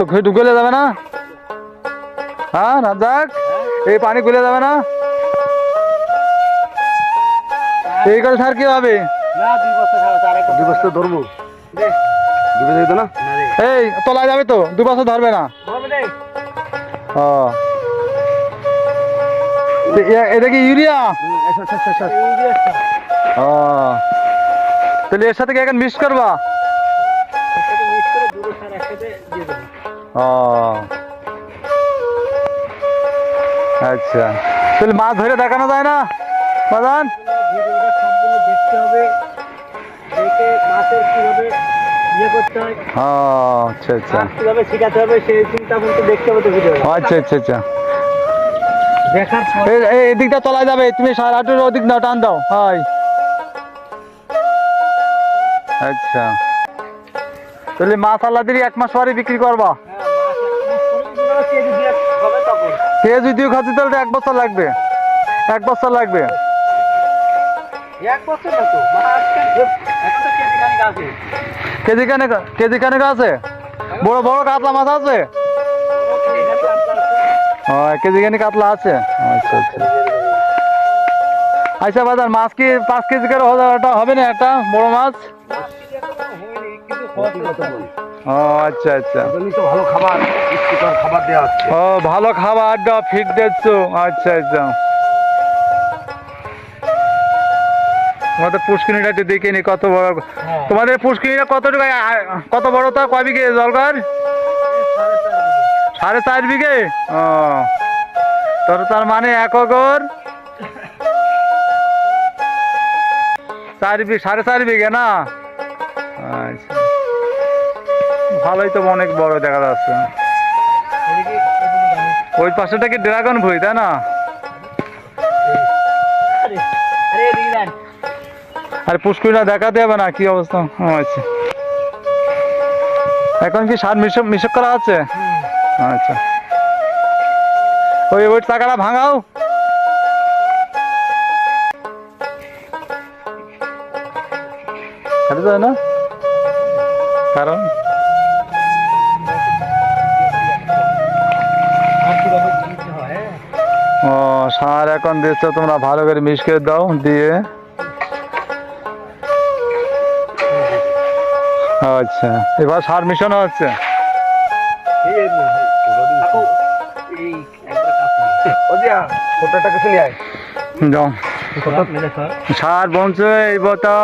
তো ঢুকলে যাবে না? হ্যাঁ রাজ্জাক, এই পানি গুলে যাবে না? এই করে স্যার কি হবে? দুই বছর ধরবো ডুবে যেত না। এই তলায় যাবে তো, 2 বছর ধরবে না। ও এটা কি ইউরিয়া? ও তাহলে এর সাথে কি এখন মিক্স করবা? ও আচ্ছা, তাহলে মাছ ধরে দেখানো যায় না বাজান? দেখতে হবে, দেখে মাছের কিভাবে ইয়ে করতে হয়, ও আচ্ছা আচ্ছা কিভাবে শিখাতে হবে সেই চিন্তা করতে দেখতে হবে তো ভিডিও। আচ্ছা আচ্ছা আচ্ছা, দেখার পর এই দিকটা তলায় যাবে, তুমি 8.5 ওদিক নাও, টান দাও। হয় আচ্ছা, তাহলে মাছ আল্লাহ দিলি 1 মাস পরে বিক্রি করবা? কেজি দিয়ে খাচ্ছি তাহলে 1 বছর লাগবে, 1 বছর লাগবে। কেজি খানেক আছে, বড় বড় কাতলা মাছ আছে? ও 1 কেজি খানি কাতলা আছে। আচ্ছা আচ্ছা আচ্ছা বাজার মাছ কি 5 কেজি করে হবে না একটা বড় মাছ? ও আচ্ছা আচ্ছা, ভালো খাবার, খাবার দেওয়া হচ্ছে। ও ভালো খাবার দাও, ফিট দিচ্ছ। আচ্ছা আচ্ছা, তোমাদের পুষ্কিনিটা একটু দেখে নি কত বড়। তোমাদের পুষ্কিনিটা কত বড়, তা কয় বিঘে জলকার? 4.5 বিঘে। ও তার মানে 1 একর 4.5 বিঘে না? আচ্ছা ভালোই তো, অনেক বড় দেখা যাচ্ছে। ওই পাশেটা কি ড্রাগন ভুঁই, তাই না? আরে পুষ্কুরিটা দেখাতে হবে না কি অবস্থা? আচ্ছা, এখন কি সার মিশক করা আছে? আচ্ছা, ওই চাকাটা ভাঙাও। কাটে যায় না কারণ ও সার এখন দিচ্ছ তোমরা, ভালো করে মিক্স করে দাও, দিয়ে আচ্ছা এবার সার মিশানো হচ্ছে। যাও সার বলছে এই বতা